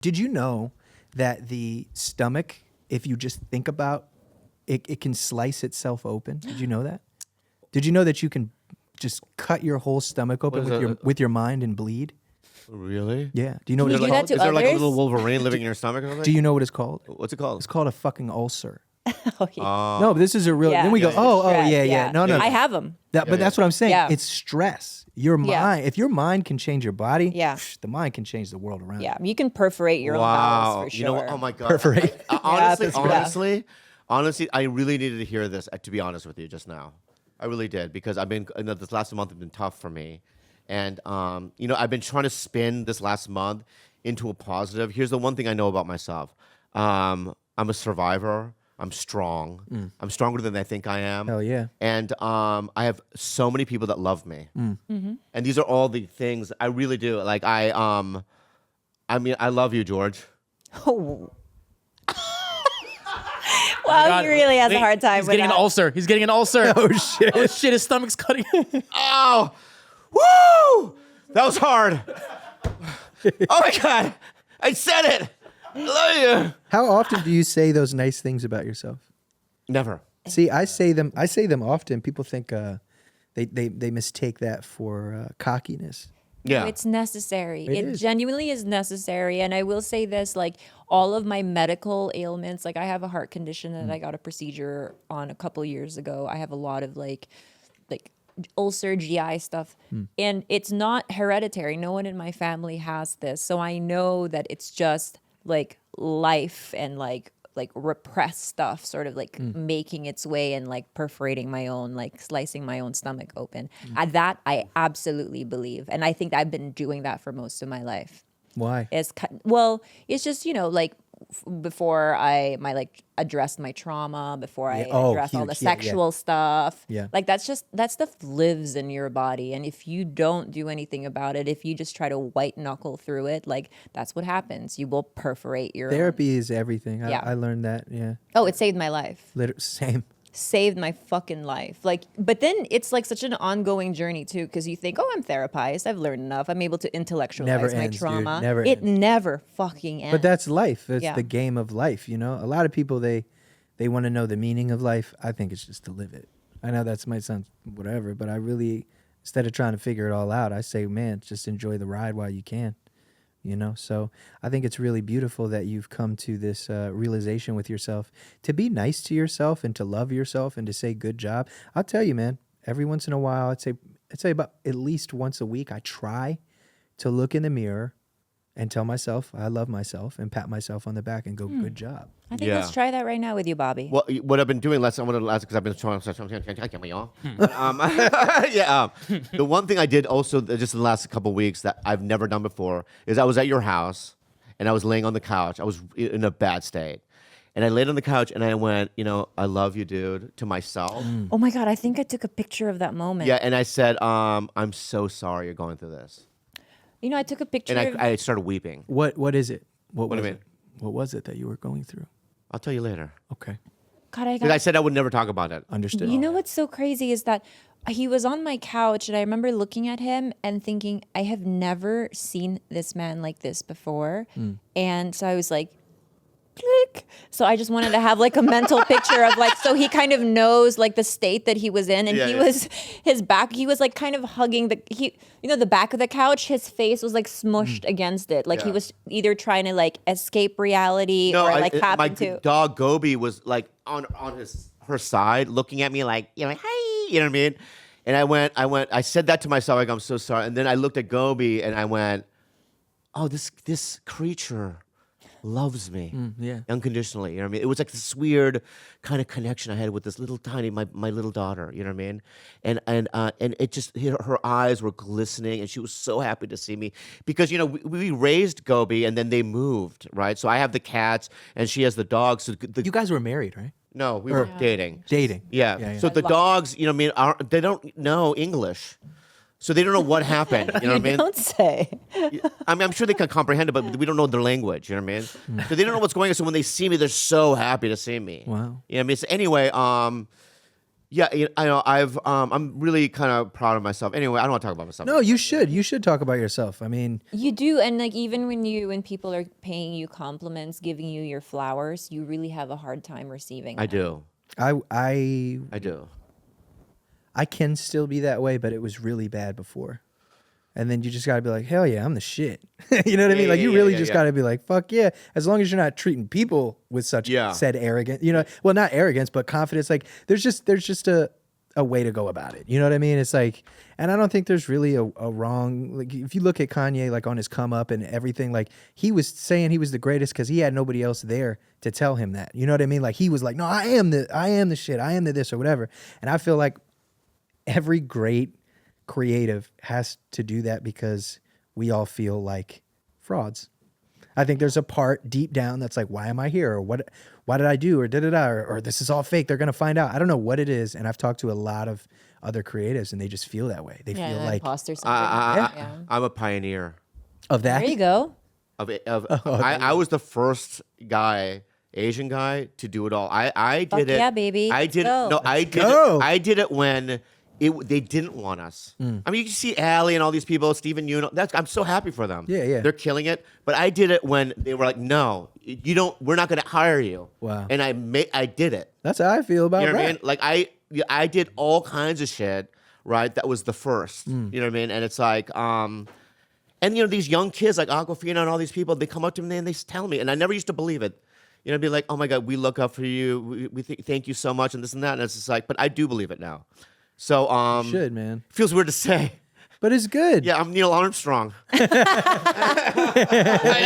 Did you know that the stomach, if you just think about it, it can slice itself open? Did you know that? Did you know that you can just cut your whole stomach open with your mind and bleed? Really? Yeah. Do you know Can what you it's do that called? to Is there like a others? little Wolverine living in your stomach or something? Do you know what it's called? What's it called? It's called a fucking ulcer. Okay. No, but this is a real. Yeah. Then we go, Yeah, oh, stress, yeah. No. I have them. But that's what I'm saying. Yeah. It's stress. Your Yeah. mind. If your mind can change your body, Yeah. the mind can change the world around. Yeah, you can perforate your own bowels for sure. You know what? Oh my God. Perforate. Honestly, I really needed to hear this, to be honest with you, just now. I really did, because this last month has been tough for me. And, I've been trying to spin this last month into a positive. Here's the one thing I know about myself. I'm a survivor. I'm strong. I'm stronger than I think I am. Hell yeah. And I have so many people that love me. And these are all the things I really do. Like I love you, George. Oh. Wow, he really has a hard time He's with getting an that. ulcer. He's getting an ulcer. Oh shit. Oh shit, his stomach's cutting. Oh, woo! That was hard. Oh my God, I said it. I love you. How often do you say those nice things about yourself? Never. See, I say them often. People think they mistake that for cockiness. Yeah. It's necessary. It It is. genuinely is necessary. And I will say this, like all of my medical ailments, like I have a heart condition that I got a procedure on a couple years ago. I have a lot of like ulcer GI stuff. And it's not hereditary. No one in my family has this. So I know that it's just like life and like repressed stuff sort of like making its way and like perforating my own, like slicing my own stomach open. That I absolutely believe. And I think I've been doing that for most of my life. Why? It's just, like before I addressed my trauma, before I addressed all the huge. Yeah, yeah. sexual stuff. Yeah. Like that stuff lives in your body. And if you don't do anything about it, if you just try to white knuckle through it, like that's what happens. You will perforate your own. Therapy is everything. Yeah. I learned that. Yeah. Oh, it saved my life. Same. Saved my fucking life. Like, but then it's like such an ongoing journey too, because you think, oh, I'm therapized. I've learned enough. I'm able to intellectualize Never my ends, dude. trauma. Never it ends. never fucking ends. But that's life. It's Yeah. the game of life, A lot of people, they want to know the meaning of life. I think it's just to live it. I know that might sound whatever, but I really, instead of trying to figure it all out, I say, man, just enjoy the ride while you can. So I think it's really beautiful that you've come to this realization with yourself to be nice to yourself and to love yourself and to say good job. I'll tell you, man, every once in a while, I'd say about at least once a week, I try to look in the mirror and tell myself I love myself and pat myself on the back and go, good job. I think Yeah. let's try that right now with you, Bobby. Well, what I've been doing less, I want to last because I've been trying. The one thing I did also just in the last couple of weeks that I've never done before is I was at your house and I was laying on the couch. I was in a bad state, and I laid on the couch and I went, I love you, dude, to myself. Oh my God, I think I took a picture of that moment. Yeah, and I said, I'm so sorry you're going through this, I took a picture and of... I started weeping. What is it? What do you was mean? it? What was it that you were going through? I'll tell you later. Okay. God, I Because I got... said I would never talk about it. Understood. You know what's so crazy is that he was on my couch and I remember looking at him and thinking, I have never seen this man like this before. And so I was like, click. So I just wanted to have like a mental picture of like, so he kind of knows like the state that he was in. And his back, he was like kind of hugging the back of the couch. His face was like smushed against it. Like he was either trying to like escape reality or like tap my into. dog Gobi was like on her side, looking at me like, hey, you know what I mean? And I said that to myself, like, I'm so sorry. And then I looked at Gobi and I went, oh, this creature loves me unconditionally. You know what I mean? It was like this weird kind of connection I had with this little tiny, my little daughter. You know what I mean? And it just, her eyes were glistening, and she was so happy to see me because we raised Gobi and then they moved, right? So I have the cats and she has the dogs. So You guys were married, right? no, we were dating. Dating. Yeah. So the dogs, they don't know English. So they don't know what happened. You know what I mean? Don't say. I mean, I'm sure they can comprehend it, but we don't know their language. You know what I mean? So they don't know what's going on. So when they see me, they're so happy to see me. Wow. You know what I mean? So anyway, Yeah, I know. I'm really kind of proud of myself. Anyway, I don't want to talk about myself. No, you should. You should talk about yourself. I mean, You do, and like even when people are paying you compliments, giving you your flowers, you really have a hard time receiving. I them. do. I do. I can still be that way, but it was really bad before. And then you just got to be like, hell yeah, I'm the shit. You know what I mean? Yeah, Like, yeah, you yeah, really yeah, just yeah. got to be like, fuck yeah. As long as you're not treating people with such said arrogance, well, not arrogance, but confidence. Like, there's just a way to go about it. You know what I mean? It's like, and I don't think there's really a wrong, like, if you look at Kanye, like on his come up and everything, like he was saying he was the greatest because he had nobody else there to tell him that. You know what I mean? Like, he was like, no, I am the shit. I am the this or whatever. And I feel like every great creative has to do that because we all feel like frauds. I think there's a part deep down that's like, why am I here? Or why did I do? Or or this is all fake. They're going to find out. I don't know what it is. And I've talked to a lot of other creatives and they just feel that way. They Yeah, feel an like imposter syndrome. Yeah. I'm a pioneer. of that. There you go. I was the first guy, Asian guy, to do it all. I Fuck did it. yeah, baby. I did Go. no. I did. go. It, I did it when they didn't want us. I mean, you can see Allie and all these people, Steven Yeun. I'm so happy for them. Yeah, yeah. They're killing it. But I did it when they were like, no, you don't. We're not going to hire you. Wow. And I did it. That's how I feel about You know what I rap. mean? Like I did all kinds of shit, right? That was the first. You know what I mean? And it's like, and these young kids like Aquafina and all these people, they come up to me and they tell me, and I never used to believe it. You know, be like, oh my God, we look up for you. We thank you so much, and this and that. And it's just like, but I do believe it now. So You should, man. feels weird to say. But it's good. Yeah, I'm Neil Armstrong. I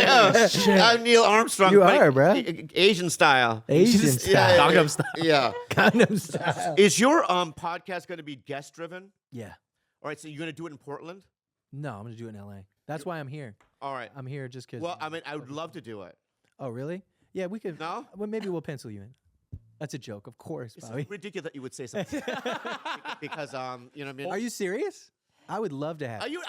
know. I'm Neil Armstrong. You like, are, bruh. Asian style. Asian Yeah, style. Gangnam Style. Yeah. Gangnam style. Is your podcast going to be guest driven? Yeah. All right, so you're going to do it in Portland? No, I'm going to do it in LA. That's why I'm here. All right. I'm here just because. Well, I mean, I would love to do it. Oh, really? Yeah, we could. No? Well, maybe we'll pencil you in. That's a joke, of course, It's Bobby. ridiculous that you would say something because you know what I mean. Are you serious? I would love to have. Are you